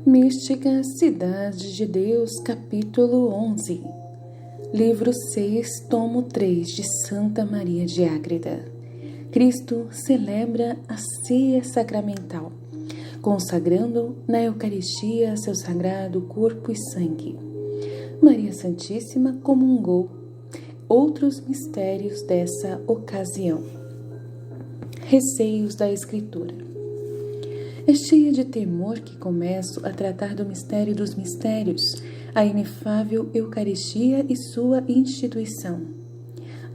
Mística Cidade de Deus, capítulo 11. Livro 6, tomo 3 de Santa Maria de Ágreda. Cristo celebra a ceia sacramental, consagrando na Eucaristia seu sagrado corpo e sangue. Maria Santíssima comungou outros mistérios dessa ocasião. Receios da Escritura. É cheia de temor que começo a tratar do mistério dos mistérios, a inefável Eucaristia e sua instituição.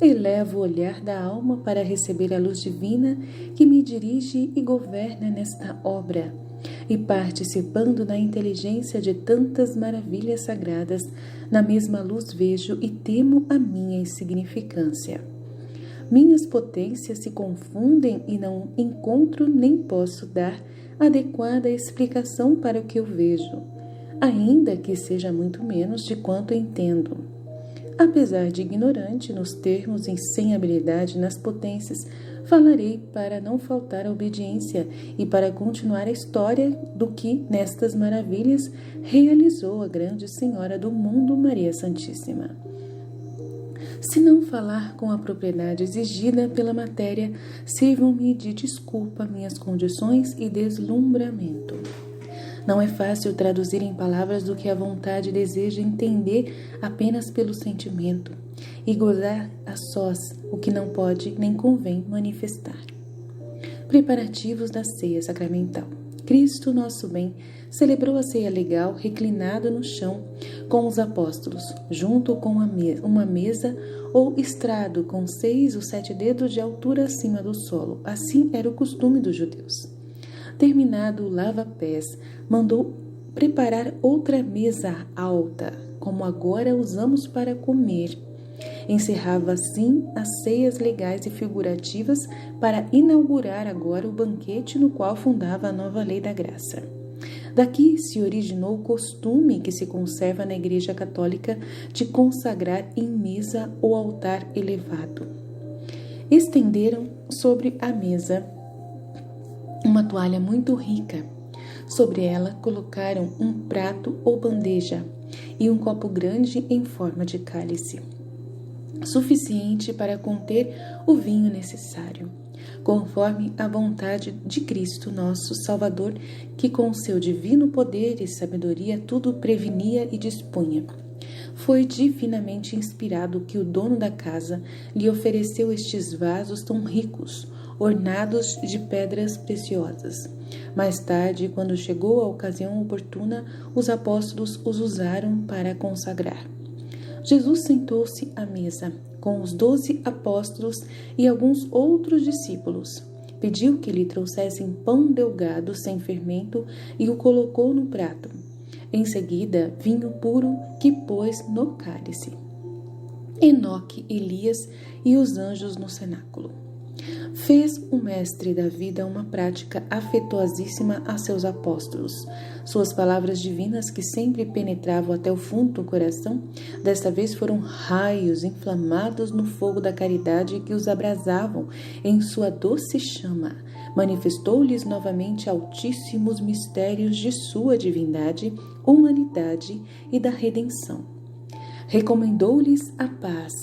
Elevo o olhar da alma para receber a luz divina que me dirige e governa nesta obra, e participando da inteligência de tantas maravilhas sagradas, na mesma luz vejo e temo a minha insignificância. Minhas potências se confundem e não encontro nem posso dar adequada explicação para o que eu vejo, ainda que seja muito menos de quanto entendo. Apesar de ignorante nos termos e sem habilidade nas potências, falarei para não faltar a obediência e para continuar a história do que nestas maravilhas realizou a grande Senhora do mundo, Maria Santíssima. Se não falar com a propriedade exigida pela matéria, sirvam-me de desculpa minhas condições e deslumbramento. Não é fácil traduzir em palavras o que a vontade deseja entender apenas pelo sentimento e gozar a sós o que não pode nem convém manifestar. Preparativos da ceia sacramental. Cristo, nosso bem, celebrou a ceia legal reclinado no chão com os apóstolos, junto com uma mesa ou estrado com 6 ou 7 dedos de altura acima do solo. Assim era o costume dos judeus. Terminado o lava-pés, mandou preparar outra mesa alta, como agora usamos para comer. Encerrava assim as ceias legais e figurativas para inaugurar agora o banquete no qual fundava a nova lei da graça. Daqui se originou o costume que se conserva na Igreja Católica de consagrar em mesa o altar elevado. Estenderam sobre a mesa uma toalha muito rica. Sobre ela colocaram um prato ou bandeja e um copo grande em forma de cálice, suficiente para conter o vinho necessário, conforme a vontade de Cristo, nosso Salvador, que com seu divino poder e sabedoria tudo prevenia e dispunha. Foi divinamente inspirado que o dono da casa lhe ofereceu estes vasos tão ricos, ornados de pedras preciosas. Mais tarde, quando chegou a ocasião oportuna, os apóstolos os usaram para consagrar. Jesus sentou-se à mesa com os 12 apóstolos e alguns outros discípulos. Pediu que lhe trouxessem pão delgado sem fermento e o colocou no prato. Em seguida, vinho puro que pôs no cálice. Enoque, Elias e os anjos no cenáculo. Fez o mestre da vida uma prática afetuosíssima a seus apóstolos. Suas palavras divinas, que sempre penetravam até o fundo do coração, desta vez foram raios inflamados no fogo da caridade que os abrasavam em sua doce chama. Manifestou-lhes novamente altíssimos mistérios de sua divindade, humanidade e da redenção. Recomendou-lhes a paz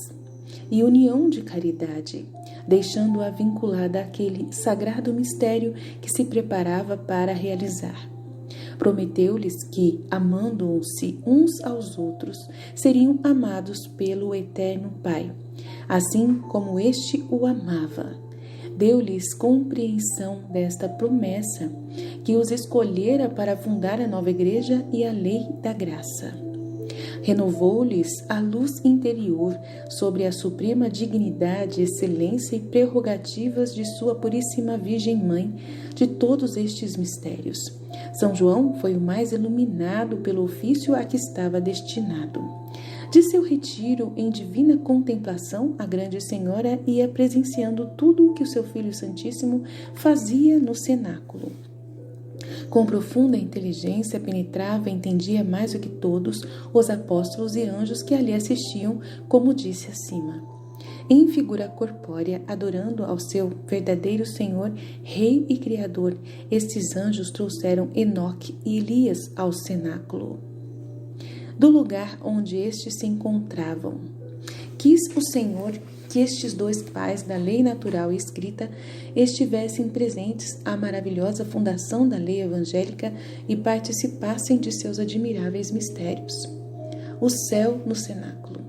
e união de caridade, deixando-a vinculada àquele sagrado mistério que se preparava para realizar. Prometeu-lhes que, amando-se uns aos outros, seriam amados pelo Eterno Pai, assim como este o amava. Deu-lhes compreensão desta promessa, que os escolhera para fundar a nova igreja e a lei da graça. Renovou-lhes a luz interior sobre a suprema dignidade, excelência e prerrogativas de sua puríssima Virgem Mãe de todos estes mistérios. São João foi o mais iluminado pelo ofício a que estava destinado. De seu retiro em divina contemplação, a grande Senhora ia presenciando tudo o que o seu Filho Santíssimo fazia no cenáculo. Com profunda inteligência, penetrava e entendia mais do que todos os apóstolos e anjos que ali assistiam, como disse acima. em figura corpórea, adorando ao seu verdadeiro Senhor, Rei e Criador, estes anjos trouxeram Enoque e Elias ao cenáculo, do lugar onde estes se encontravam. Quis o Senhor que estes dois pais da lei natural e escrita estivessem presentes à maravilhosa fundação da lei evangélica e participassem de seus admiráveis mistérios. O céu no cenáculo.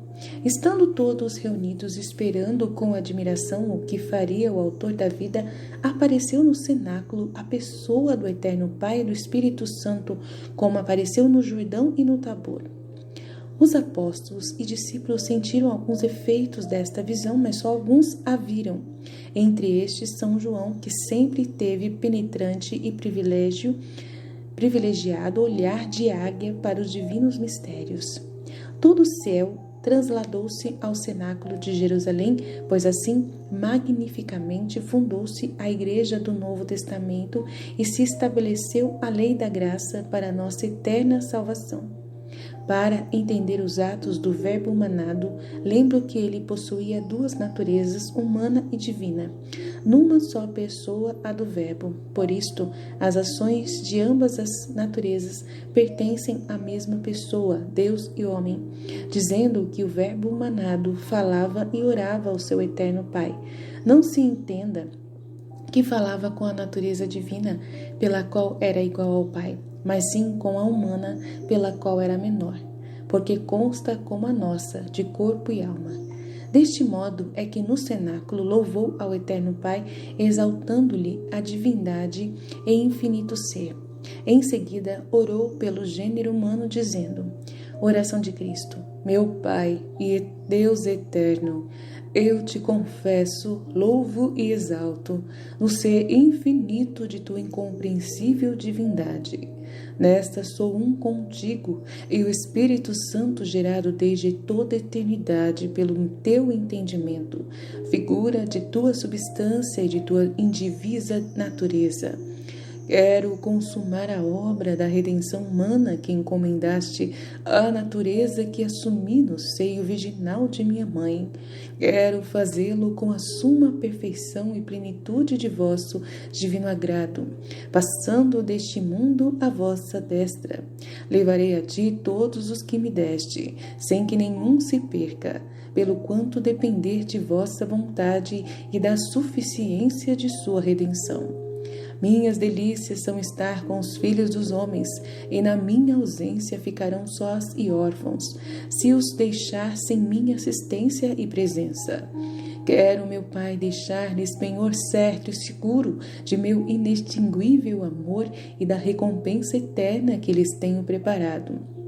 Estando todos reunidos esperando com admiração o que faria o autor da vida, apareceu no cenáculo a pessoa do Eterno Pai e do Espírito Santo, como apareceu no Jordão e no Tabor. Os apóstolos e discípulos sentiram alguns efeitos desta visão, mas só alguns a viram. Entre estes, São João, que sempre teve penetrante e privilegiado olhar de águia para os divinos mistérios. Todo o céu trasladou-se ao cenáculo de Jerusalém, pois assim magnificamente fundou-se a Igreja do Novo Testamento e se estabeleceu a lei da graça para a nossa eterna salvação. Para entender os atos do Verbo humanado, lembro que ele possuía duas naturezas, humana e divina, numa só pessoa, a do Verbo. Por isto, as ações de ambas as naturezas pertencem à mesma pessoa, Deus e homem, dizendo que o Verbo humanado falava e orava ao seu eterno Pai. Não se entenda que falava com a natureza divina, pela qual era igual ao Pai, mas sim com a humana, pela qual era menor, porque consta como a nossa, de corpo e alma. Deste modo é que no cenáculo louvou ao Eterno Pai, exaltando-lhe a divindade e infinito ser. Em seguida, orou pelo gênero humano, dizendo: Oração de Cristo, meu Pai e Deus eterno, eu te confesso, louvo e exalto no ser infinito de tua incompreensível divindade. Nesta sou um contigo, e o Espírito Santo, gerado desde toda a eternidade pelo teu entendimento, figura de tua substância e de tua indivisa natureza. Quero consumar a obra da redenção humana que encomendaste à natureza que assumi no seio virginal de minha mãe. Quero fazê-lo com a suma perfeição e plenitude de vosso divino agrado, passando deste mundo à vossa destra. Levarei a ti todos os que me deste, sem que nenhum se perca, pelo quanto depender de vossa vontade e da suficiência de sua redenção. Minhas delícias são estar com os filhos dos homens, e na minha ausência ficarão sós e órfãos, se os deixar sem minha assistência e presença. Quero, meu Pai, deixar-lhes penhor certo e seguro de meu inextinguível amor e da recompensa eterna que lhes tenho preparado.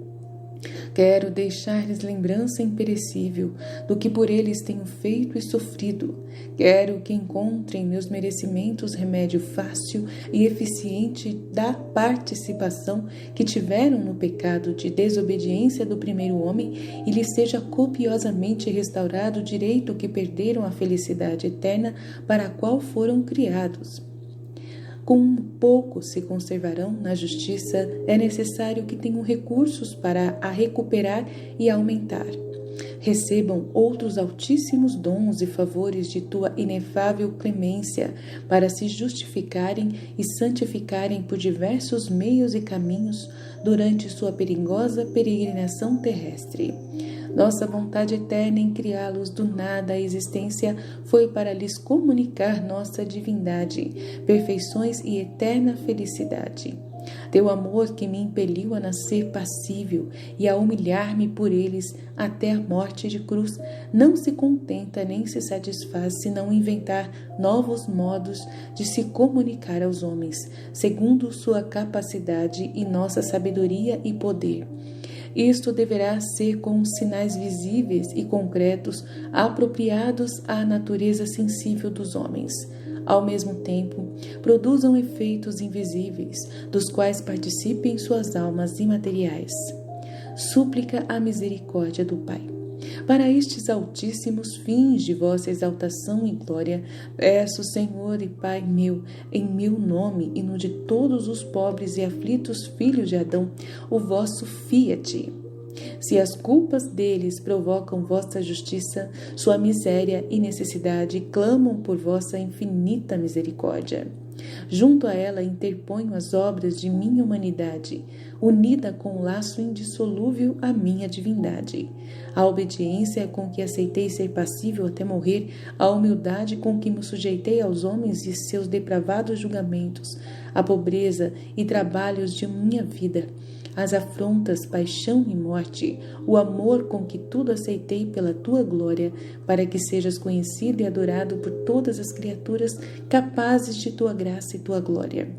Quero deixar-lhes lembrança imperecível do que por eles tenho feito e sofrido. Quero que encontrem meus merecimentos remédio fácil e eficiente da participação que tiveram no pecado de desobediência do primeiro homem e lhes seja copiosamente restaurado o direito que perderam à felicidade eterna para a qual foram criados. Com pouco se conservarão na justiça, é necessário que tenham recursos para a recuperar e aumentar. Recebam outros altíssimos dons e favores de tua inefável clemência, para se justificarem e santificarem por diversos meios e caminhos durante sua perigosa peregrinação terrestre. Nossa vontade eterna em criá-los do nada à existência foi para lhes comunicar nossa divindade, perfeições e eterna felicidade. Teu amor que me impeliu a nascer passível e a humilhar-me por eles até a morte de cruz, não se contenta nem se satisfaz senão inventar novos modos de se comunicar aos homens, segundo sua capacidade e nossa sabedoria e poder. Isto deverá ser com sinais visíveis e concretos apropriados à natureza sensível dos homens. Ao mesmo tempo, produzam efeitos invisíveis, dos quais participem suas almas imateriais. Súplica a misericórdia do Pai. Para estes altíssimos fins de vossa exaltação e glória, peço, Senhor e Pai meu, em meu nome e no de todos os pobres e aflitos filhos de Adão, o vosso fiat. Se as culpas deles provocam vossa justiça, sua miséria e necessidade clamam por vossa infinita misericórdia. Junto a ela interponho as obras de minha humanidade, unida com o laço indissolúvel à minha divindade. A obediência com que aceitei ser passível até morrer, a humildade com que me sujeitei aos homens e seus depravados julgamentos, a pobreza e trabalhos de minha vida, as afrontas, paixão e morte, o amor com que tudo aceitei pela tua glória, para que sejas conhecido e adorado por todas as criaturas capazes de tua graça e tua glória.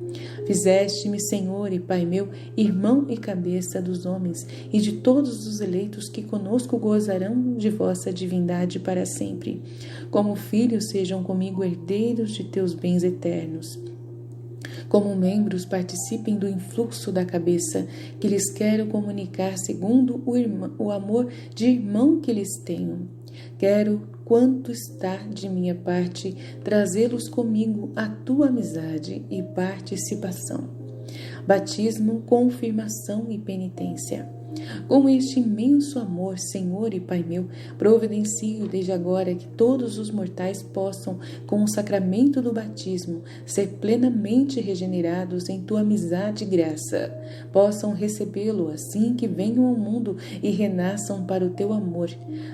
Fizeste-me, Senhor e Pai meu, irmão e cabeça dos homens e de todos os eleitos que conosco gozarão de vossa divindade para sempre. Como filhos, sejam comigo herdeiros de teus bens eternos. Como membros, participem do influxo da cabeça, que lhes quero comunicar segundo o amor de irmão que lhes tenho. Quero, quanto está de minha parte, trazê-los comigo à tua amizade e participação. Batismo, confirmação e penitência. Com este imenso amor, Senhor e Pai meu, providencio desde agora que todos os mortais possam, com o sacramento do batismo, ser plenamente regenerados em tua amizade e graça. Possam recebê-lo assim que venham ao mundo e renasçam para o teu amor.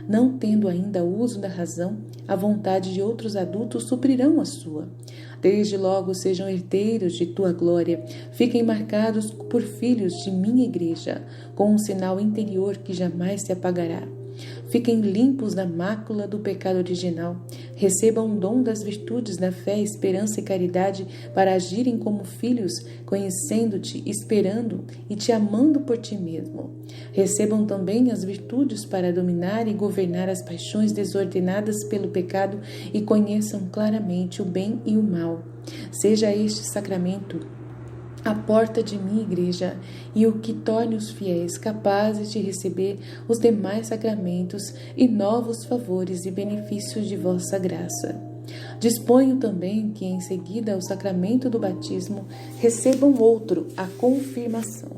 Não tendo ainda uso da razão, a vontade de outros adultos suprirão a sua. Desde logo sejam herdeiros de tua glória, fiquem marcados por filhos de minha igreja, com um sinal interior que jamais se apagará. Fiquem limpos da mácula do pecado original, recebam o dom das virtudes da fé, esperança e caridade para agirem como filhos, conhecendo-te, esperando e te amando por ti mesmo. Recebam também as virtudes para dominar e governar as paixões desordenadas pelo pecado e conheçam claramente o bem e o mal. Seja este sacramento a porta de minha igreja e o que torne os fiéis capazes de receber os demais sacramentos e novos favores e benefícios de vossa graça. Disponho também que em seguida ao sacramento do batismo recebam outro, a confirmação,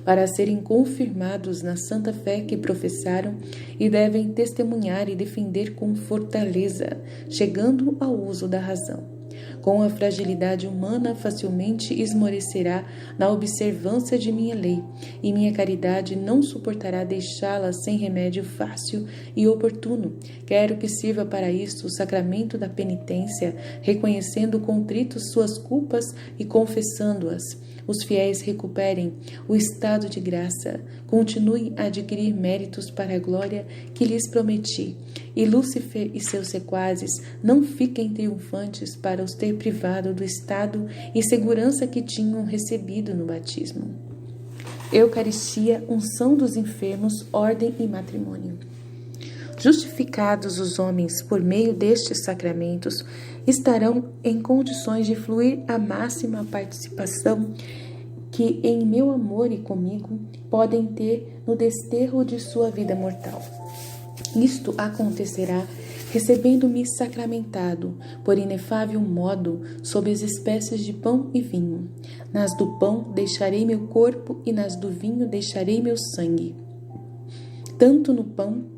para serem confirmados na santa fé que professaram e devem testemunhar e defender com fortaleza, chegando ao uso da razão. Com a fragilidade humana, facilmente esmorecerá na observância de minha lei, e minha caridade não suportará deixá-la sem remédio fácil e oportuno. Quero que sirva para isso o sacramento da penitência, reconhecendo contritos suas culpas e confessando-as. Os fiéis recuperem o estado de graça, continuem a adquirir méritos para a glória que lhes prometi, e Lúcifer e seus sequazes não fiquem triunfantes para os ter privado do estado e segurança que tinham recebido no batismo. Eucaristia, unção dos enfermos, ordem e matrimônio. Justificados os homens por meio destes sacramentos, estarão em condições de fluir a máxima participação que em meu amor e comigo podem ter no desterro de sua vida mortal. Isto acontecerá recebendo-me sacramentado, por inefável modo, sob as espécies de pão e vinho. Nas do pão deixarei meu corpo e nas do vinho deixarei meu sangue. Tanto no pão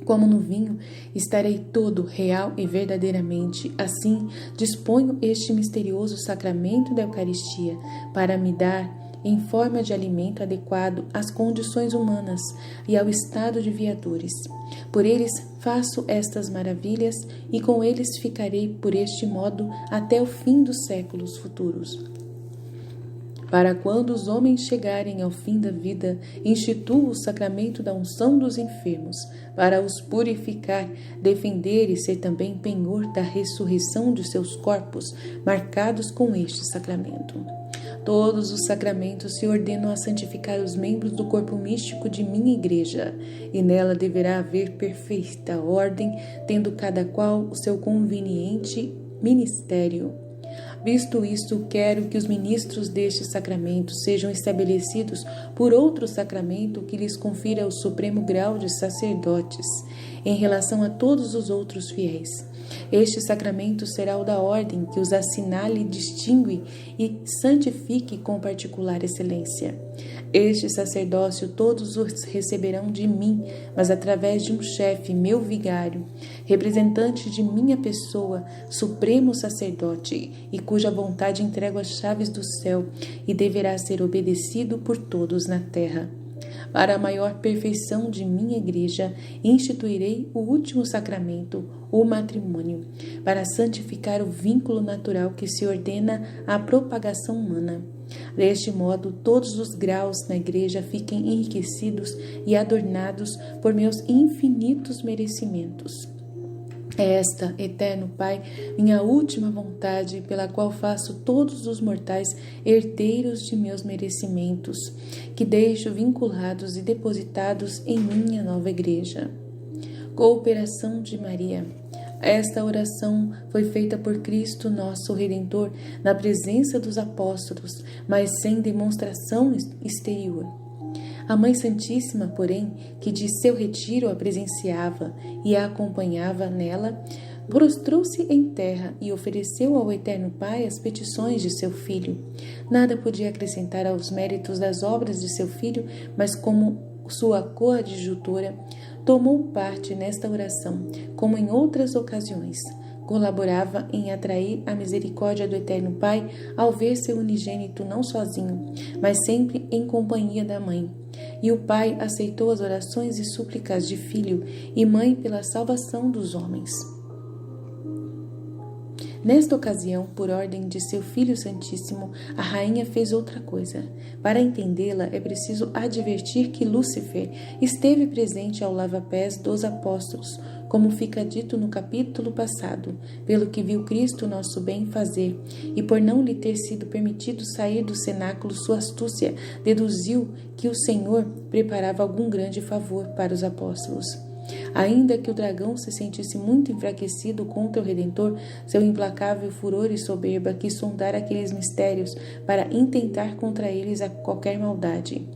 como no vinho estarei todo real e verdadeiramente. Assim, disponho este misterioso sacramento da Eucaristia para me dar, em forma de alimento adequado às condições humanas e ao estado de viadores. Por eles faço estas maravilhas e com eles ficarei por este modo até o fim dos séculos futuros. Para quando os homens chegarem ao fim da vida, instituo o sacramento da unção dos enfermos, para os purificar, defender e ser também penhor da ressurreição de seus corpos, marcados com este sacramento. Todos os sacramentos se ordenam a santificar os membros do corpo místico de minha igreja, e nela deverá haver perfeita ordem, tendo cada qual o seu conveniente ministério. Visto isto, quero que os ministros deste sacramento sejam estabelecidos por outro sacramento que lhes confira o supremo grau de sacerdotes, em relação a todos os outros fiéis. Este sacramento será o da ordem que os assinale, distingue e santifique com particular excelência. Este sacerdócio todos os receberão de mim, mas através de um chefe, meu vigário, representante de minha pessoa, supremo sacerdote, e cuja vontade entrego as chaves do céu, e deverá ser obedecido por todos na terra. Para a maior perfeição de minha igreja, instituirei o último sacramento, o matrimônio, para santificar o vínculo natural que se ordena à propagação humana. Deste modo, todos os graus na igreja fiquem enriquecidos e adornados por meus infinitos merecimentos. É esta, eterno Pai, minha última vontade, pela qual faço todos os mortais herdeiros de meus merecimentos, que deixo vinculados e depositados em minha nova igreja. Cooperação de Maria. Esta oração foi feita por Cristo nosso Redentor na presença dos apóstolos, mas sem demonstração exterior. A Mãe Santíssima, porém, que de seu retiro a presenciava e a acompanhava nela, prostrou-se em terra e ofereceu ao Eterno Pai as petições de seu Filho. Nada podia acrescentar aos méritos das obras de seu Filho, mas como sua coadjutora, tomou parte nesta oração, como em outras ocasiões. Colaborava em atrair a misericórdia do Eterno Pai ao ver seu unigênito não sozinho, mas sempre em companhia da Mãe. E o Pai aceitou as orações e súplicas de Filho e Mãe pela salvação dos homens. Nesta ocasião, por ordem de seu Filho Santíssimo, a rainha fez outra coisa. Para entendê-la, é preciso advertir que Lúcifer esteve presente ao lava-pés dos apóstolos, como fica dito no capítulo passado, pelo que viu Cristo nosso bem fazer, e por não lhe ter sido permitido sair do cenáculo, sua astúcia deduziu que o Senhor preparava algum grande favor para os apóstolos. Ainda que o dragão se sentisse muito enfraquecido contra o Redentor, seu implacável furor e soberba quis sondar aqueles mistérios para intentar contra eles a qualquer maldade.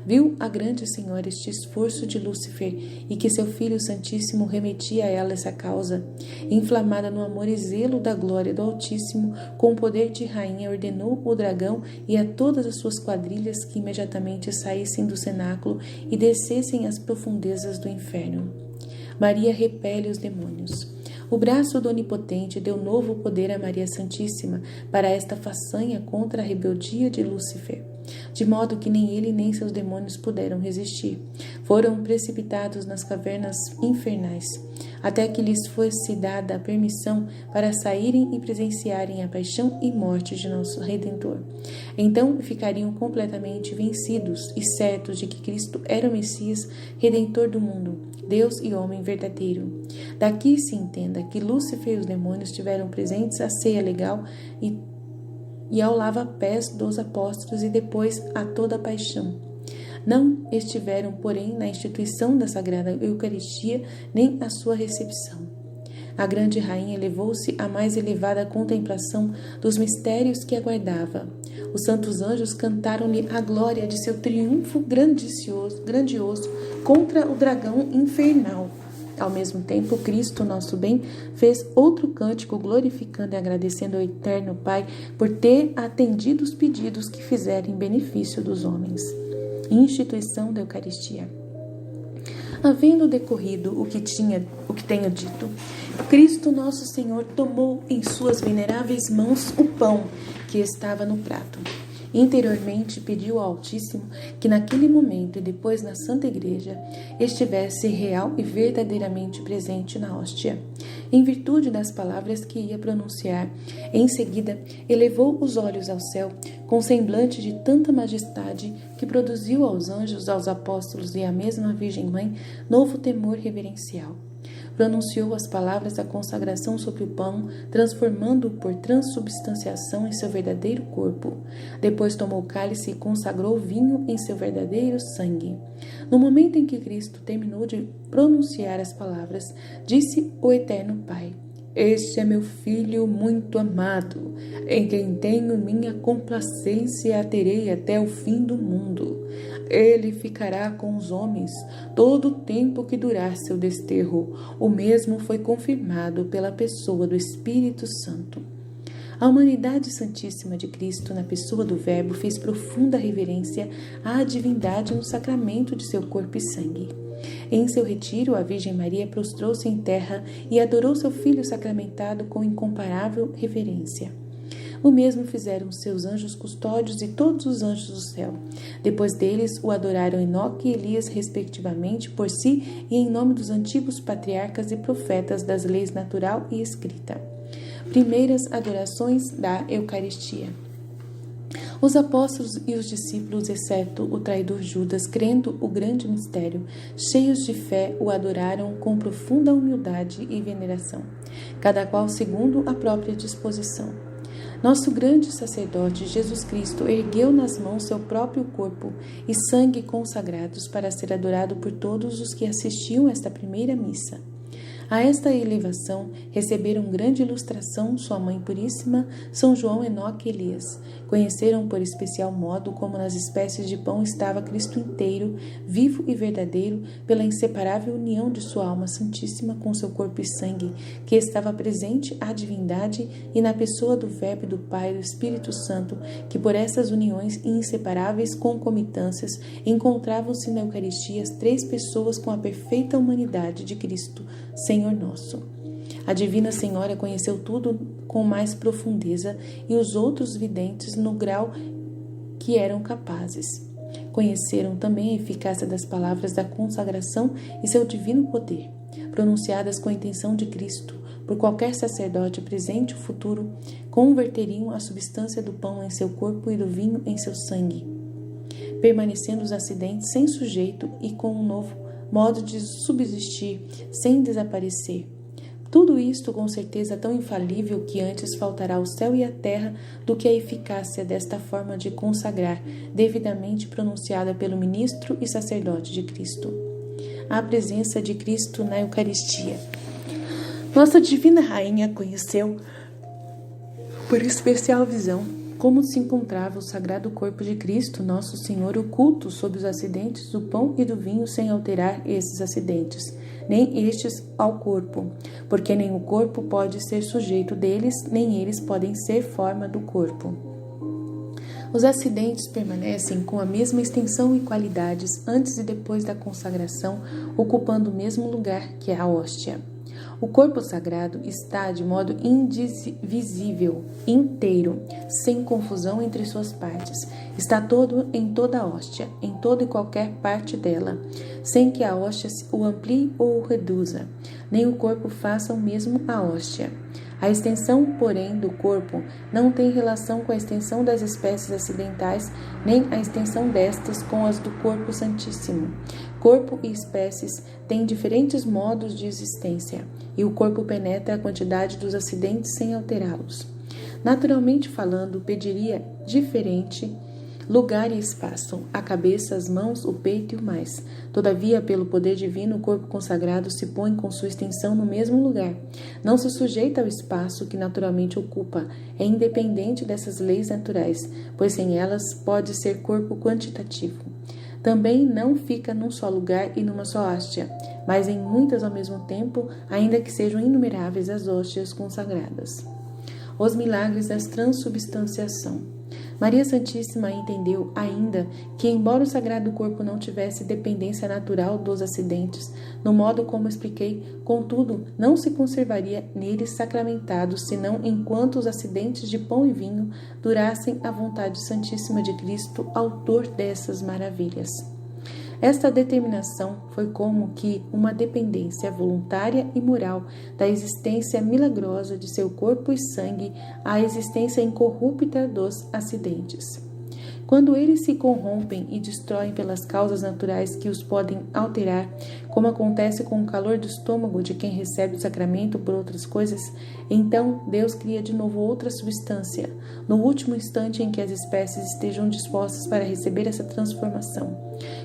Viu a grande Senhora este esforço de Lúcifer e que seu Filho Santíssimo remetia a ela essa causa. Inflamada no amor e zelo da glória do Altíssimo, com o poder de rainha ordenou o dragão e a todas as suas quadrilhas que imediatamente saíssem do cenáculo e descessem às profundezas do inferno. Maria repele os demônios. O braço do Onipotente deu novo poder a Maria Santíssima para esta façanha contra a rebeldia de Lúcifer, de modo que nem ele nem seus demônios puderam resistir. Foram precipitados nas cavernas infernais, até que lhes fosse dada a permissão para saírem e presenciarem a paixão e morte de nosso Redentor. Então ficariam completamente vencidos e certos de que Cristo era o Messias, Redentor do mundo, Deus e homem verdadeiro. Daqui se entenda que Lúcifer e os demônios tiveram presentes à ceia legal e ao lava-pés dos apóstolos e depois a toda a paixão. Não estiveram, porém, na instituição da Sagrada Eucaristia nem a sua recepção. A grande rainha elevou-se à mais elevada contemplação dos mistérios que aguardava. Os santos anjos cantaram-lhe a glória de seu triunfo grandioso contra o dragão infernal. Ao mesmo tempo, Cristo, nosso bem, fez outro cântico glorificando e agradecendo ao Eterno Pai por ter atendido os pedidos que fizeram em benefício dos homens. Instituição da Eucaristia. Havendo decorrido o que tenho dito, Cristo nosso Senhor tomou em suas veneráveis mãos o pão que estava no prato. Interiormente pediu ao Altíssimo que naquele momento e depois na Santa Igreja estivesse real e verdadeiramente presente na hóstia. Em virtude das palavras que ia pronunciar, em seguida elevou os olhos ao céu com semblante de tanta majestade que produziu aos anjos, aos apóstolos e à mesma Virgem Mãe novo temor reverencial. Pronunciou as palavras da consagração sobre o pão, transformando-o por transubstanciação em seu verdadeiro corpo. Depois tomou o cálice e consagrou o vinho em seu verdadeiro sangue. No momento em que Cristo terminou de pronunciar as palavras, disse o Eterno Pai: Este é meu filho muito amado, em quem tenho minha complacência e a terei até o fim do mundo. Ele ficará com os homens todo o tempo que durar seu desterro. O mesmo foi confirmado pela pessoa do Espírito Santo. A humanidade santíssima de Cristo, na pessoa do Verbo, fez profunda reverência à divindade no sacramento de seu corpo e sangue. Em seu retiro, a Virgem Maria prostrou-se em terra e adorou seu Filho sacramentado com incomparável reverência. O mesmo fizeram seus anjos custódios e todos os anjos do céu. Depois deles, o adoraram Enoque e Elias, respectivamente, por si e em nome dos antigos patriarcas e profetas das leis natural e escrita. Primeiras adorações da Eucaristia. Os apóstolos e os discípulos, exceto o traidor Judas, crendo o grande mistério, cheios de fé, o adoraram com profunda humildade e veneração, cada qual segundo a própria disposição. Nosso grande sacerdote, Jesus Cristo, ergueu nas mãos seu próprio corpo e sangue consagrados para ser adorado por todos os que assistiam esta primeira missa. A esta elevação receberam grande ilustração sua Mãe Puríssima, São João, Enoque e Elias. Conheceram por especial modo como nas espécies de pão estava Cristo inteiro, vivo e verdadeiro, pela inseparável união de sua alma santíssima com seu corpo e sangue, que estava presente à divindade e na pessoa do Verbo e do Pai e do Espírito Santo, que por essas uniões e inseparáveis concomitâncias encontravam-se na Eucaristia as três pessoas com a perfeita humanidade de Cristo, Senhor nosso. A Divina Senhora conheceu tudo com mais profundeza e os outros videntes no grau que eram capazes. Conheceram também a eficácia das palavras da consagração e seu divino poder, pronunciadas com a intenção de Cristo, por qualquer sacerdote presente ou futuro, converteriam a substância do pão em seu corpo e do vinho em seu sangue, permanecendo os acidentes sem sujeito e com um novo modo de subsistir, sem desaparecer. Tudo isto com certeza tão infalível que antes faltará o céu e a terra do que a eficácia desta forma de consagrar, devidamente pronunciada pelo ministro e sacerdote de Cristo. A presença de Cristo na Eucaristia. Nossa Divina Rainha conheceu, por especial visão, como se encontrava o Sagrado Corpo de Cristo, nosso Senhor, oculto sob os acidentes do pão e do vinho, sem alterar esses acidentes, nem estes ao corpo, porque nem o corpo pode ser sujeito deles, nem eles podem ser forma do corpo. Os acidentes permanecem com a mesma extensão e qualidades antes e depois da consagração, ocupando o mesmo lugar que a hóstia. O corpo sagrado está de modo indivisível, inteiro, sem confusão entre suas partes. Está todo em toda a hóstia, em toda e qualquer parte dela, sem que a hóstia o amplie ou o reduza, nem o corpo faça o mesmo à hóstia. A extensão, porém, do corpo não tem relação com a extensão das espécies acidentais, nem a extensão destas com as do corpo santíssimo. Corpo e espécies têm diferentes modos de existência, e o corpo penetra a quantidade dos acidentes sem alterá-los. Naturalmente falando, pediria diferente lugar e espaço, a cabeça, as mãos, o peito e o mais. Todavia, pelo poder divino, o corpo consagrado se põe com sua extensão no mesmo lugar. Não se sujeita ao espaço que naturalmente ocupa. É independente dessas leis naturais, pois sem elas pode ser corpo quantitativo. Também não fica num só lugar e numa só hóstia, mas em muitas ao mesmo tempo, ainda que sejam inumeráveis as hóstias consagradas. Os milagres da transubstanciação. Maria Santíssima entendeu ainda que, embora o Sagrado Corpo não tivesse dependência natural dos acidentes, no modo como expliquei, contudo, não se conservaria neles sacramentado, senão enquanto os acidentes de pão e vinho durassem a vontade santíssima de Cristo, autor dessas maravilhas. Esta determinação foi como que uma dependência voluntária e moral da existência milagrosa de seu corpo e sangue à existência incorrupta dos acidentes. Quando eles se corrompem e destroem pelas causas naturais que os podem alterar, como acontece com o calor do estômago de quem recebe o sacramento por outras coisas, então Deus cria de novo outra substância, no último instante em que as espécies estejam dispostas para receber essa transformação.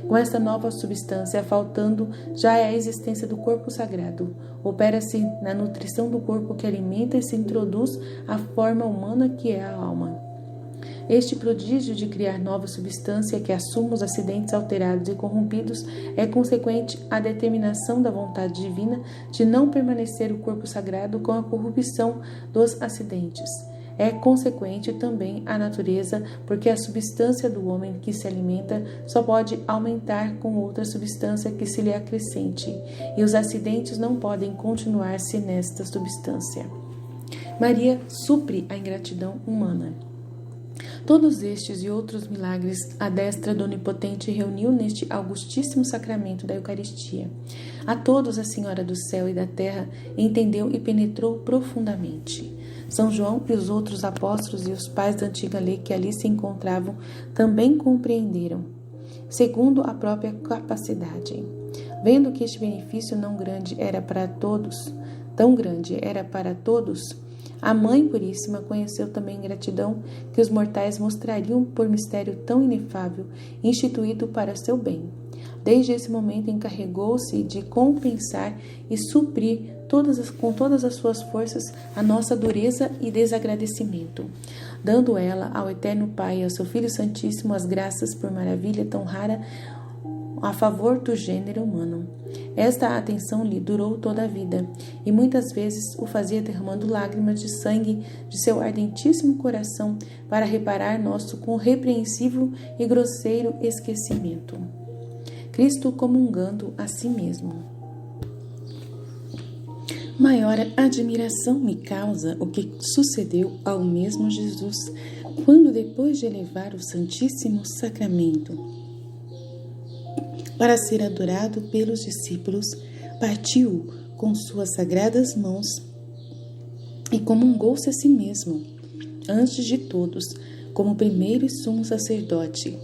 Com esta nova substância, faltando já é a existência do corpo sagrado. Opera-se na nutrição do corpo que alimenta e se introduz a forma humana que é a alma. Este prodígio de criar nova substância que assuma os acidentes alterados e corrompidos é consequente à determinação da vontade divina de não permanecer o corpo sagrado com a corrupção dos acidentes. É consequente também à natureza, porque a substância do homem que se alimenta só pode aumentar com outra substância que se lhe acrescente, e os acidentes não podem continuar-se nesta substância. Maria supre a ingratidão humana. Todos estes e outros milagres a destra do Onipotente reuniu neste augustíssimo sacramento da Eucaristia. A todos a Senhora do céu e da terra entendeu e penetrou profundamente. São João e os outros apóstolos e os pais da antiga lei que ali se encontravam também compreenderam, segundo a própria capacidade. Vendo que este benefício tão grande era para todos, a Mãe Puríssima conheceu também gratidão que os mortais mostrariam por mistério tão inefável, instituído para seu bem. Desde esse momento encarregou-se de compensar e suprir com todas as suas forças a nossa dureza e desagradecimento, dando ela ao Eterno Pai e ao seu Filho Santíssimo as graças por maravilha tão rara a favor do gênero humano. Esta atenção lhe durou toda a vida, e muitas vezes o fazia derramando lágrimas de sangue de seu ardentíssimo coração para reparar nosso compreensível e grosseiro esquecimento. Cristo comungando a si mesmo. Maior admiração me causa o que sucedeu ao mesmo Jesus, quando depois de elevar o Santíssimo Sacramento para ser adorado pelos discípulos, partiu com suas sagradas mãos e comungou-se a si mesmo, antes de todos, como primeiro e sumo sacerdote,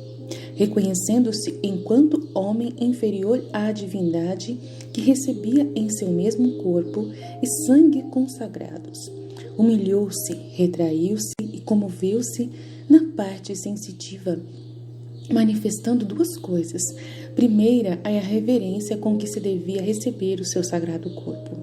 reconhecendo-se enquanto homem inferior à divindade que recebia em seu mesmo corpo e sangue consagrados. Humilhou-se, retraiu-se e comoveu-se na parte sensitiva, manifestando duas coisas. Primeira, a reverência com que se devia receber o seu sagrado corpo.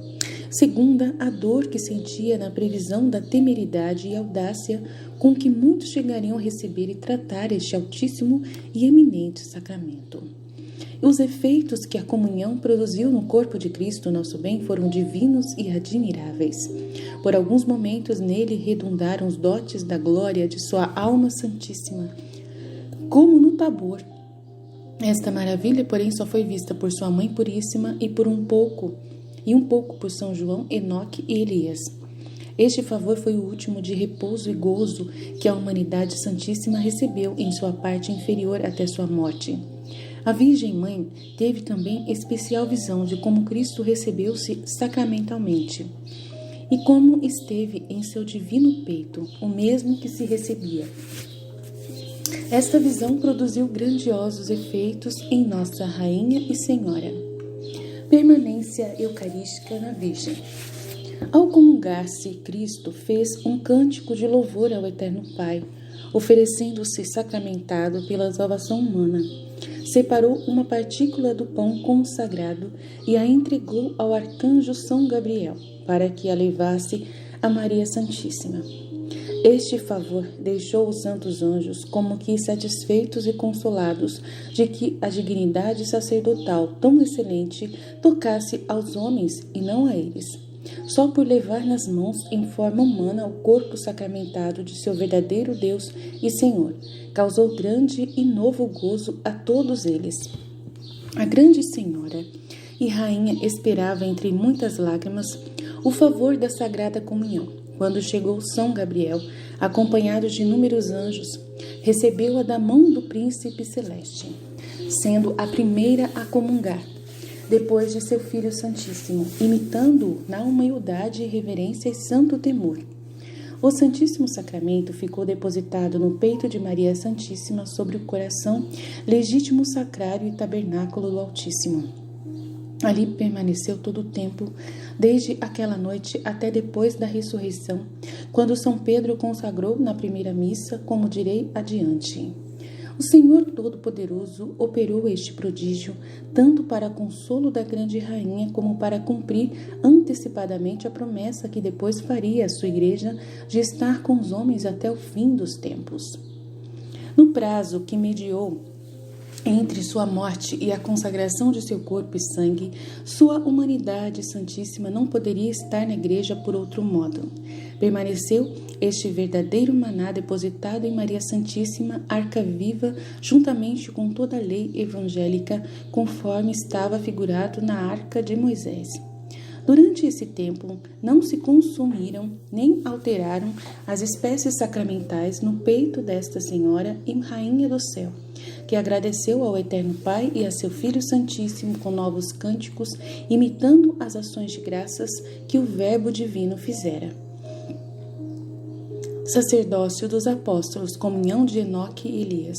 Segunda, a dor que sentia na previsão da temeridade e audácia com que muitos chegariam a receber e tratar este altíssimo e eminente sacramento. Os efeitos que a comunhão produziu no corpo de Cristo, nosso bem, foram divinos e admiráveis. Por alguns momentos nele redundaram os dotes da glória de sua alma santíssima, como no Tabor. Esta maravilha, porém, só foi vista por sua Mãe Puríssima e um pouco por São João, Enoque e Elias. Este favor foi o último de repouso e gozo que a humanidade santíssima recebeu em sua parte inferior até sua morte. A Virgem Mãe teve também especial visão de como Cristo recebeu-se sacramentalmente e como esteve em seu divino peito, o mesmo que se recebia. Esta visão produziu grandiosos efeitos em Nossa Rainha e Senhora. Permanência eucarística na Virgem. Ao comungar-se, Cristo fez um cântico de louvor ao Eterno Pai, oferecendo-se sacramentado pela salvação humana. Separou uma partícula do pão consagrado e a entregou ao arcanjo São Gabriel, para que a levasse a Maria Santíssima. Este favor deixou os santos anjos como que satisfeitos e consolados de que a dignidade sacerdotal tão excelente tocasse aos homens e não a eles. Só por levar nas mãos em forma humana o corpo sacramentado de seu verdadeiro Deus e Senhor, causou grande e novo gozo a todos eles. A grande Senhora e Rainha esperava entre muitas lágrimas o favor da Sagrada Comunhão. Quando chegou São Gabriel, acompanhado de inúmeros anjos, recebeu-a da mão do Príncipe Celeste, sendo a primeira a comungar, depois de seu Filho Santíssimo, imitando-o na humildade, reverência e santo temor. O Santíssimo Sacramento ficou depositado no peito de Maria Santíssima sobre o coração legítimo sacrário e tabernáculo do Altíssimo. Ali permaneceu todo o tempo, desde aquela noite até depois da ressurreição, quando São Pedro consagrou na primeira missa, como direi adiante. O Senhor Todo-Poderoso operou este prodígio, tanto para consolo da grande rainha, como para cumprir antecipadamente a promessa que depois faria à sua igreja de estar com os homens até o fim dos tempos. No prazo que mediou entre sua morte e a consagração de seu corpo e sangue, sua humanidade santíssima não poderia estar na igreja por outro modo. Permaneceu este verdadeiro maná depositado em Maria Santíssima, arca viva, juntamente com toda a lei evangélica, conforme estava figurado na arca de Moisés. Durante esse tempo, não se consumiram nem alteraram as espécies sacramentais no peito desta Senhora e Rainha do Céu, que agradeceu ao Eterno Pai e a seu Filho Santíssimo com novos cânticos, imitando as ações de graças que o Verbo Divino fizera. Sacerdócio dos Apóstolos, comunhão de Enoque e Elias.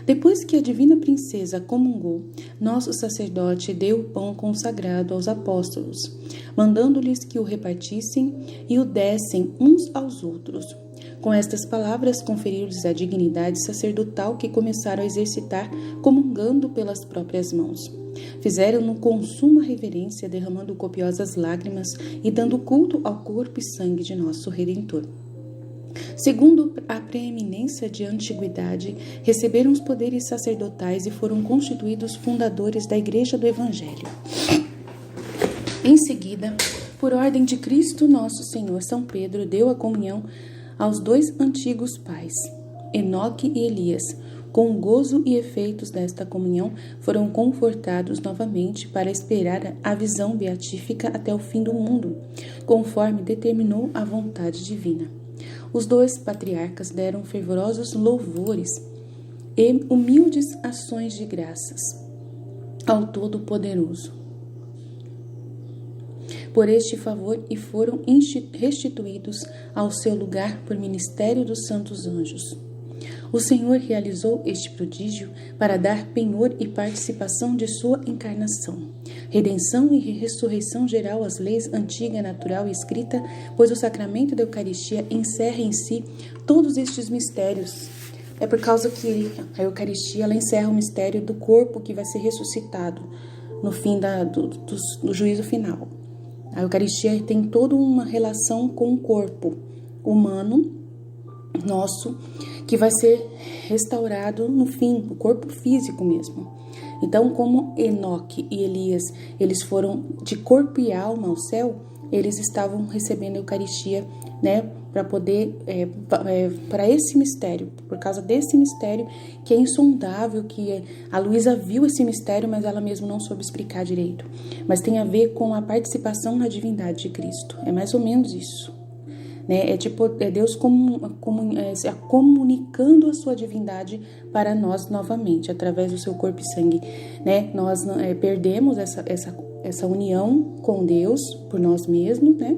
Depois que a divina princesa comungou, nosso sacerdote deu o pão consagrado aos apóstolos, mandando-lhes que o repartissem e o dessem uns aos outros. Com estas palavras, conferiu-lhes a dignidade sacerdotal que começaram a exercitar, comungando pelas próprias mãos. Fizeram-no com suma reverência, derramando copiosas lágrimas e dando culto ao corpo e sangue de nosso Redentor. Segundo a preeminência de antiguidade, receberam os poderes sacerdotais e foram constituídos fundadores da Igreja do Evangelho. Em seguida, por ordem de Cristo nosso Senhor, São Pedro deu a comunhão aos dois antigos pais, Enoque e Elias. Com o gozo e efeitos desta comunhão, foram confortados novamente para esperar a visão beatífica até o fim do mundo, conforme determinou a vontade divina. Os dois patriarcas deram fervorosos louvores e humildes ações de graças ao Todo-Poderoso por este favor e foram restituídos ao seu lugar por ministério dos santos anjos. O Senhor realizou este prodígio para dar penhor e participação de sua encarnação, redenção e ressurreição geral às leis antiga, natural e escrita, pois o sacramento da Eucaristia encerra em si todos estes mistérios. É por causa que a Eucaristia ela encerra o mistério do corpo que vai ser ressuscitado no fim do juízo final. A Eucaristia tem toda uma relação com o corpo humano nosso, que vai ser restaurado no fim, o corpo físico mesmo. Então, como Enoque e Elias, eles foram de corpo e alma ao céu, eles estavam recebendo a Eucaristia, né, para poder, para esse mistério, por causa desse mistério que é insondável, que a Luísa viu esse mistério, mas ela mesma não soube explicar direito. Mas tem a ver com a participação na divindade de Cristo, é mais ou menos isso. É Deus comunicando a sua divindade para nós novamente, através do seu corpo e sangue. Nós perdemos essa união com Deus por nós mesmos, né?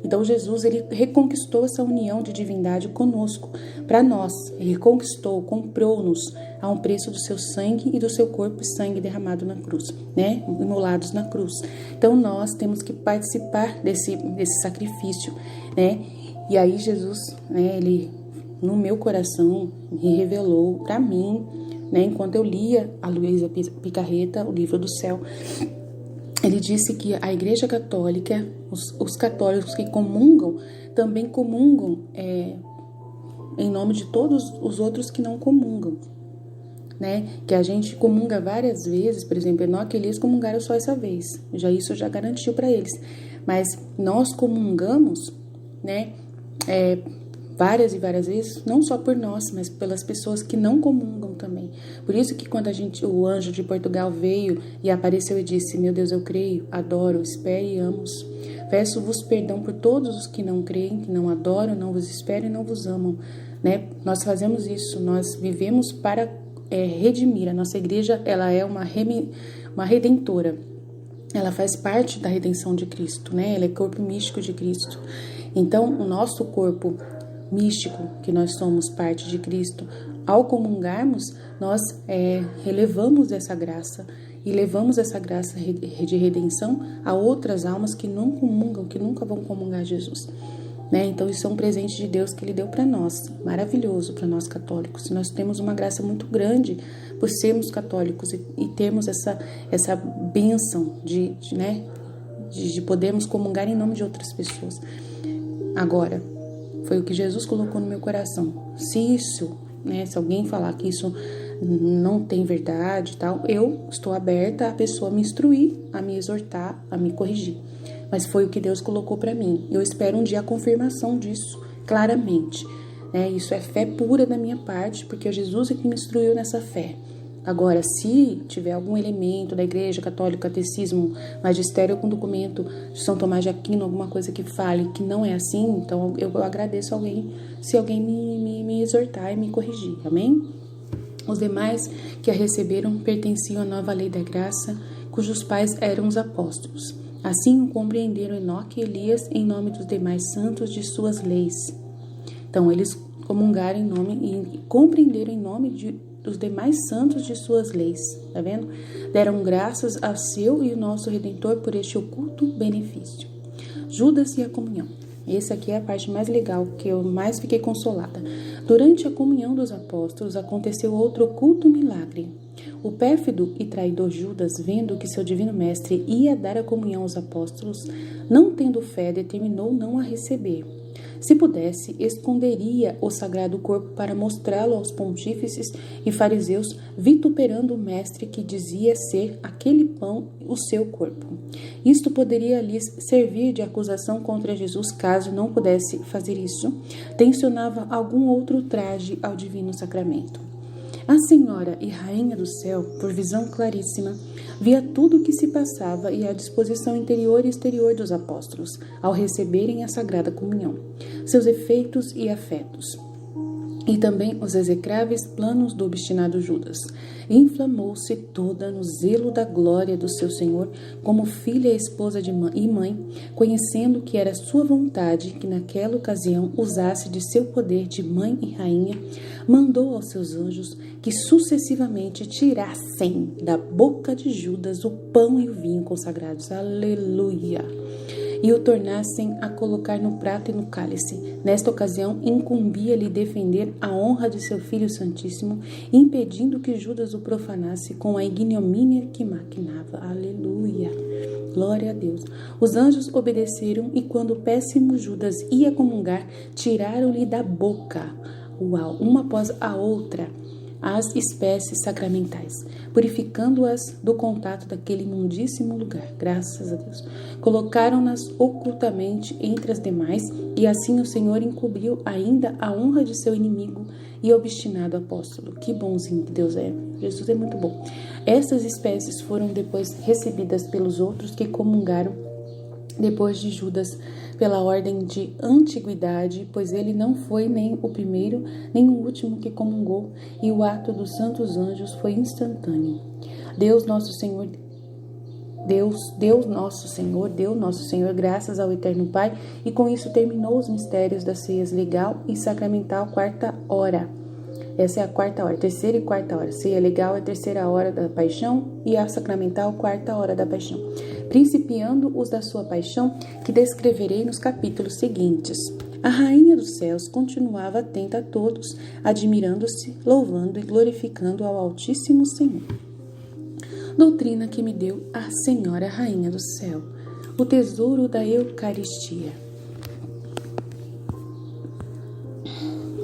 Então Jesus ele reconquistou essa união de divindade conosco, para nós. Ele reconquistou, comprou-nos a um preço do seu sangue e do seu corpo e sangue derramado na cruz, né? Imolados na cruz. Então nós temos que participar desse sacrifício, né? E aí Jesus, né, ele no meu coração me revelou para mim, né, enquanto eu lia a Luísa Picarreta, o Livro do Céu, ele disse que a Igreja Católica, os católicos que comungam, também comungam em nome de todos os outros que não comungam, né? Que a gente comunga várias vezes, por exemplo, Enoque e Elias comungaram só essa vez, isso já garantiu para eles, mas nós comungamos, né? Várias e várias vezes, não só por nós, mas pelas pessoas que não comungam também. Por isso que quando o anjo de Portugal veio e apareceu e disse: meu Deus, eu creio, adoro, espero e amo. Peço-vos perdão por todos os que não creem, que não adoram, não vos esperam e não vos amam. Né? Nós fazemos isso, nós vivemos para redimir. A nossa igreja ela é uma redentora. Ela faz parte da redenção de Cristo, né? Ela é corpo místico de Cristo. Então, o nosso corpo místico que nós somos parte de Cristo, ao comungarmos, nós relevamos essa graça e levamos essa graça de redenção a outras almas que não comungam, que nunca vão comungar Jesus. Então isso é um presente de Deus que Ele deu para nós, maravilhoso para nós católicos. Nós temos uma graça muito grande por sermos católicos e termos essa bênção de podermos comungar em nome de outras pessoas. Agora, foi o que Jesus colocou no meu coração. Se alguém falar que isso não tem verdade e tal, eu estou aberta a pessoa me instruir, a me exortar, a me corrigir. Mas foi o que Deus colocou para mim. Eu espero um dia a confirmação disso, claramente. Isso é fé pura da minha parte, porque Jesus é que me instruiu nessa fé. Agora, se tiver algum elemento da Igreja Católica, catecismo, magistério com documento de São Tomás de Aquino, alguma coisa que fale que não é assim, então eu agradeço alguém, se alguém me exortar e me corrigir, amém? Os demais que a receberam pertenciam à nova lei da graça, cujos pais eram os apóstolos. Assim o compreenderam Enoque e Elias em nome dos demais santos de suas leis. Então, eles comungaram em nome e compreenderam em nome dos demais santos de suas leis. Tá vendo? Deram graças a seu e o nosso Redentor por este oculto benefício. Judas e a comunhão. Essa aqui é a parte mais legal, que eu mais fiquei consolada. Durante a comunhão dos apóstolos, aconteceu outro oculto milagre. O pérfido e traidor Judas, vendo que seu divino mestre ia dar a comunhão aos apóstolos, não tendo fé, determinou não a receber. Se pudesse, esconderia o sagrado corpo para mostrá-lo aos pontífices e fariseus, vituperando o mestre que dizia ser aquele pão o seu corpo. Isto poderia lhes servir de acusação contra Jesus caso não pudesse fazer isso. Tensionava algum outro traje ao divino sacramento. A Senhora e Rainha do Céu, por visão claríssima, via tudo o que se passava e a disposição interior e exterior dos apóstolos, ao receberem a Sagrada Comunhão, seus efeitos e afetos, e também os execráveis planos do obstinado Judas. Inflamou-se toda no zelo da glória do seu Senhor, como filha e esposa e mãe, conhecendo que era sua vontade que naquela ocasião usasse de seu poder de mãe e rainha, mandou aos seus anjos que sucessivamente tirassem da boca de Judas o pão e o vinho consagrados. Aleluia! E o tornassem a colocar no prato e no cálice. Nesta ocasião, incumbia-lhe defender a honra de seu Filho Santíssimo, impedindo que Judas o profanasse com a ignomínia que maquinava. Aleluia! Glória a Deus! Os anjos obedeceram e quando o péssimo Judas ia comungar, tiraram-lhe da boca, uma após a outra, as espécies sacramentais, purificando-as do contato daquele imundíssimo lugar. Graças a Deus. Colocaram-nas ocultamente entre as demais, e assim o Senhor encobriu ainda a honra de seu inimigo e obstinado apóstolo. Que bonzinho que Deus é. Jesus é muito bom. Essas espécies foram depois recebidas pelos outros que comungaram depois de Judas, pela ordem de antiguidade, pois ele não foi nem o primeiro, nem o último que comungou, e o ato dos santos anjos foi instantâneo. Deus nosso Senhor, graças ao Eterno Pai, e com isso terminou os mistérios das ceias legal e sacramental quarta hora. Essa é a quarta hora, terceira e quarta hora. Ceia legal é a terceira hora da paixão e a sacramental, quarta hora da paixão. Principiando os da sua paixão, que descreverei nos capítulos seguintes. A Rainha dos Céus continuava atenta a todos, admirando-se, louvando e glorificando ao Altíssimo Senhor. Doutrina que me deu a Senhora Rainha do Céu, o tesouro da Eucaristia.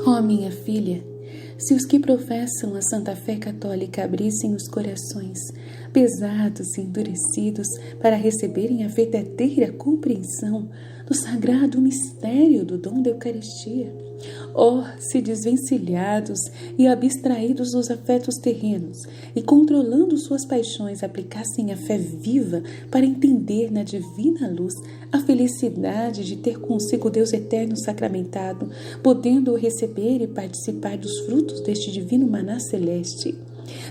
Ó minha filha, se os que professam a Santa Fé Católica abrissem os corações, pesados e endurecidos, para receberem a verdadeira compreensão do sagrado mistério do dom da Eucaristia, se desvencilhados e abstraídos dos afetos terrenos e controlando suas paixões aplicassem a fé viva para entender na divina luz a felicidade de ter consigo Deus eterno sacramentado, podendo-o receber e participar dos frutos deste divino maná celeste,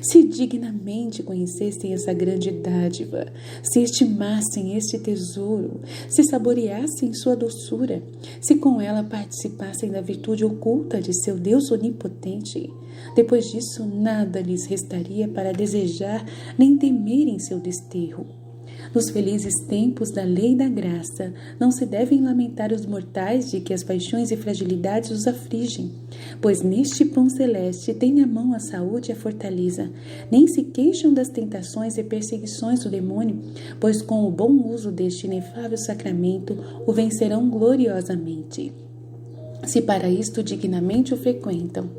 Se dignamente conhecessem essa grande dádiva, se estimassem este tesouro, se saboreassem sua doçura, se com ela participassem da virtude oculta de seu Deus onipotente, depois disso nada lhes restaria para desejar nem temerem seu desterro. Nos felizes tempos da lei e da graça, não se devem lamentar os mortais de que as paixões e fragilidades os afligem, pois neste pão celeste tem à mão a saúde e a fortaleza. Nem se queixam das tentações e perseguições do demônio, pois com o bom uso deste inefável sacramento o vencerão gloriosamente. Se para isto dignamente o frequentam,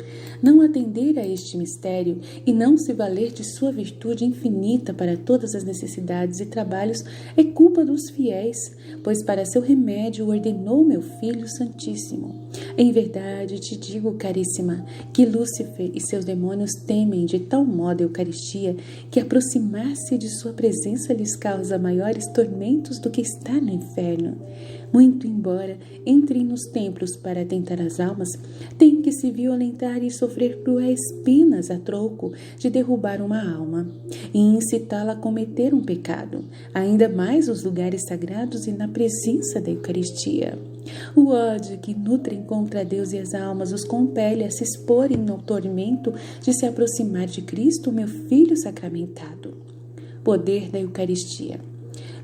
não atender a este mistério e não se valer de sua virtude infinita para todas as necessidades e trabalhos é culpa dos fiéis, pois para seu remédio o ordenou meu Filho Santíssimo. Em verdade te digo, caríssima, que Lúcifer e seus demônios temem de tal modo a Eucaristia que aproximar-se de sua presença lhes causa maiores tormentos do que estar no inferno. Muito embora entrem nos templos para tentar as almas, têm que se violentar e sofrer cruéis penas a troco de derrubar uma alma e incitá-la a cometer um pecado, ainda mais nos lugares sagrados e na presença da Eucaristia. O ódio que nutrem contra Deus e as almas os compele a se exporem no tormento de se aproximar de Cristo, meu Filho sacramentado. Poder da Eucaristia.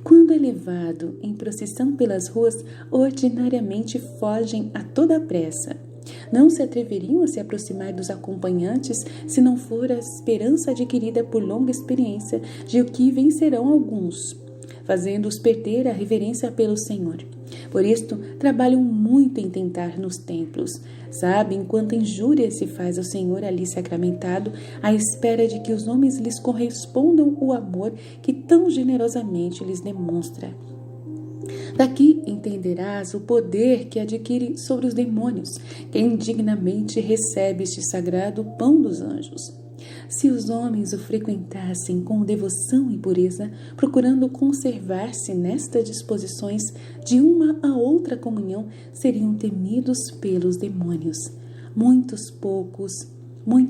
Quando é levado em procissão pelas ruas, ordinariamente fogem a toda pressa. Não se atreveriam a se aproximar dos acompanhantes se não for a esperança adquirida por longa experiência de que vencerão alguns, fazendo-os perder a reverência pelo Senhor. Por isto, trabalham muito em tentar nos templos. Sabem quanta injúria se faz ao Senhor ali sacramentado, à espera de que os homens lhes correspondam o amor que tão generosamente lhes demonstra. Daqui entenderás o poder que adquire sobre os demônios, quem dignamente recebe este sagrado pão dos anjos. Se os homens o frequentassem com devoção e pureza, procurando conservar-se nestas disposições de uma a outra comunhão, seriam temidos pelos demônios. Muito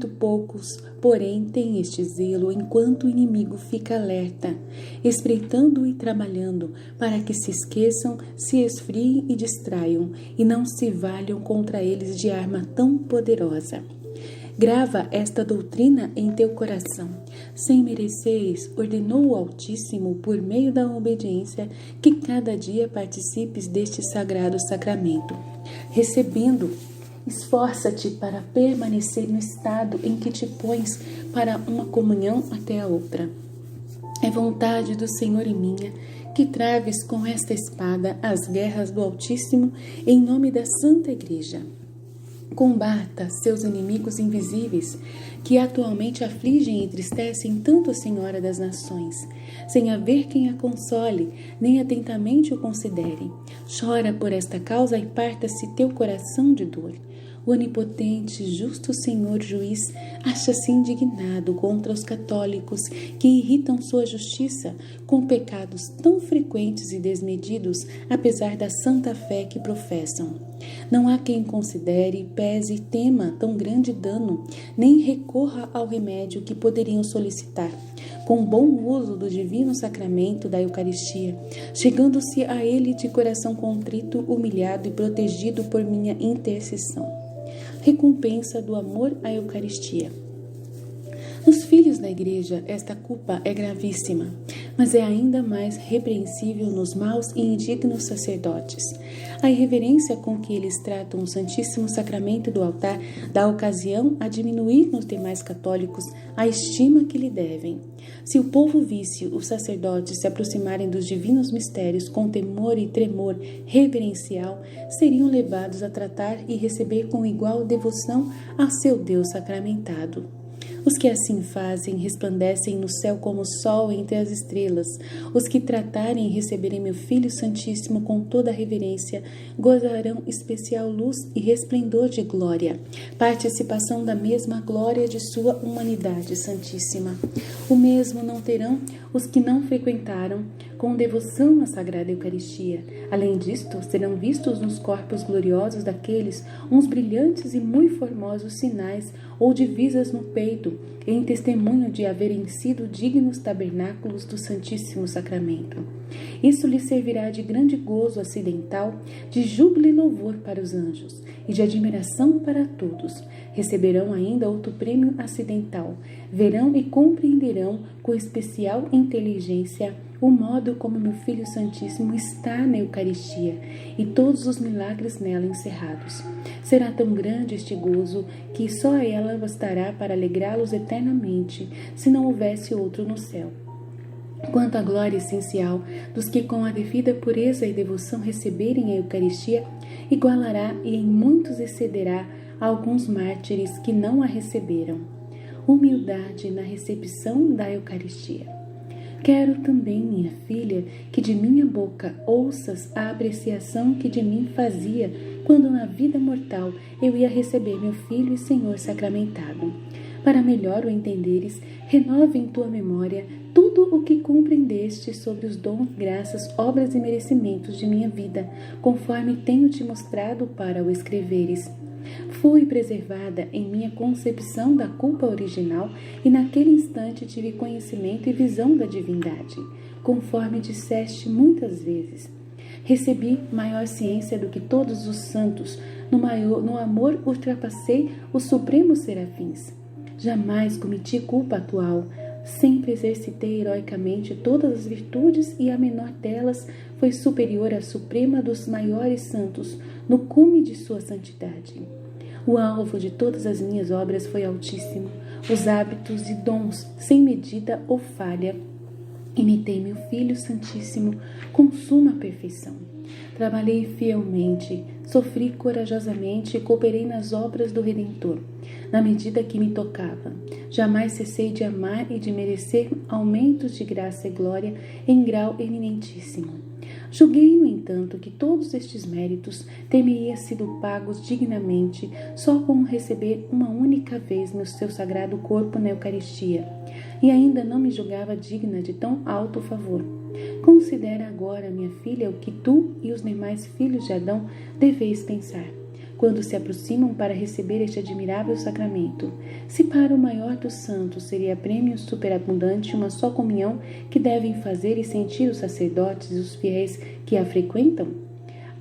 poucos, porém, têm este zelo enquanto o inimigo fica alerta, espreitando e trabalhando, para que se esqueçam, se esfriem e distraiam, e não se valham contra eles de arma tão poderosa. Grava esta doutrina em teu coração. Sem mereceres, ordenou o Altíssimo, por meio da obediência, que cada dia participes deste sagrado sacramento. Recebendo, esforça-te para permanecer no estado em que te pões para uma comunhão até a outra. É vontade do Senhor e minha que traves com esta espada as guerras do Altíssimo em nome da Santa Igreja. Combata seus inimigos invisíveis, que atualmente afligem e entristecem tanto a Senhora das Nações, sem haver quem a console, nem atentamente o considere. Chora por esta causa e parta-se teu coração de dor. O onipotente, justo Senhor Juiz, acha-se indignado contra os católicos que irritam sua justiça com pecados tão frequentes e desmedidos, apesar da santa fé que professam. Não há quem considere, pese e tema tão grande dano, nem recorra ao remédio que poderiam solicitar, com bom uso do divino sacramento da Eucaristia, chegando-se a ele de coração contrito, humilhado e protegido por minha intercessão. Recompensa do amor à Eucaristia. Nos filhos da Igreja, esta culpa é gravíssima, mas é ainda mais repreensível nos maus e indignos sacerdotes. A irreverência com que eles tratam o Santíssimo Sacramento do altar dá ocasião a diminuir nos demais católicos a estima que lhe devem. Se o povo visse os sacerdotes se aproximarem dos divinos mistérios com temor e tremor reverencial, seriam levados a tratar e receber com igual devoção a seu Deus sacramentado. Os que assim fazem resplandecem no céu como o sol entre as estrelas. Os que tratarem e receberem meu Filho Santíssimo com toda a reverência gozarão especial luz e resplendor de glória, participação da mesma glória de sua humanidade santíssima. O mesmo não terão os que não frequentaram, com devoção à Sagrada Eucaristia. Além disto, serão vistos nos corpos gloriosos daqueles uns brilhantes e muito formosos sinais ou divisas no peito, em testemunho de haverem sido dignos tabernáculos do Santíssimo Sacramento. Isso lhes servirá de grande gozo acidental, de júbilo e louvor para os anjos, e de admiração para todos. Receberão ainda outro prêmio acidental. Verão e compreenderão com especial inteligência o modo como meu Filho Santíssimo está na Eucaristia e todos os milagres nela encerrados. Será tão grande este gozo que só ela bastará para alegrá-los eternamente, se não houvesse outro no céu. Quanto à glória essencial dos que com a devida pureza e devoção receberem a Eucaristia, igualará e em muitos excederá a alguns mártires que não a receberam. Humildade na recepção da Eucaristia. Quero também, minha filha, que de minha boca ouças a apreciação que de mim fazia quando na vida mortal eu ia receber meu Filho e Senhor sacramentado. Para melhor o entenderes, renove em tua memória tudo o que compreendeste sobre os dons, graças, obras e merecimentos de minha vida, conforme tenho te mostrado para o escreveres. Fui preservada em minha concepção da culpa original e naquele instante tive conhecimento e visão da divindade, conforme disseste muitas vezes. Recebi maior ciência do que todos os santos, no amor ultrapassei os supremos serafins. Jamais cometi culpa atual, sempre exercitei heroicamente todas as virtudes e a menor delas foi superior à suprema dos maiores santos, no cume de sua santidade. O alvo de todas as minhas obras foi altíssimo, os hábitos e dons, sem medida ou falha. Imitei meu Filho Santíssimo com suma perfeição. Trabalhei fielmente, sofri corajosamente e cooperei nas obras do Redentor, na medida que me tocava. Jamais cessei de amar e de merecer aumentos de graça e glória em grau eminentíssimo. Julguei, no entanto, que todos estes méritos teriam sido pagos dignamente só com receber uma única vez meu seu sagrado corpo na Eucaristia, e ainda não me julgava digna de tão alto favor. Considera agora, minha filha, o que tu e os demais filhos de Adão deveis pensar, quando se aproximam para receber este admirável sacramento. Se para o maior dos santos seria prêmio superabundante uma só comunhão que devem fazer e sentir os sacerdotes e os fiéis que a frequentam,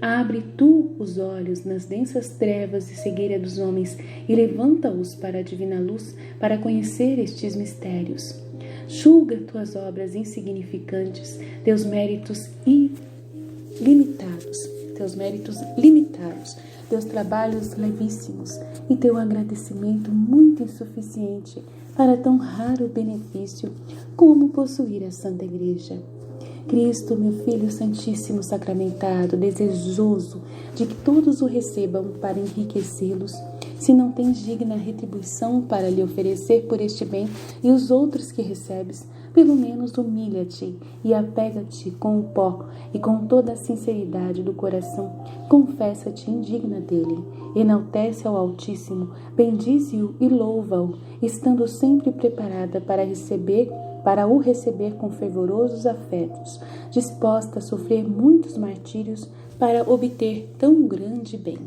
abre tu os olhos nas densas trevas e cegueira dos homens e levanta-os para a divina luz para conhecer estes mistérios. Julga tuas obras insignificantes, teus méritos limitados, teus trabalhos levíssimos e teu agradecimento muito insuficiente para tão raro benefício como possuir a Santa Igreja. Cristo, meu Filho Santíssimo Sacramentado, desejoso de que todos o recebam para enriquecê-los, se não tens digna retribuição para lhe oferecer por este bem e os outros que recebes, pelo menos humilha-te e apega-te com o pó e com toda a sinceridade do coração, confessa-te indigna dele, enaltece ao Altíssimo, bendize-o e louva-o, estando sempre preparada para o receber com fervorosos afetos, disposta a sofrer muitos martírios para obter tão grande bem.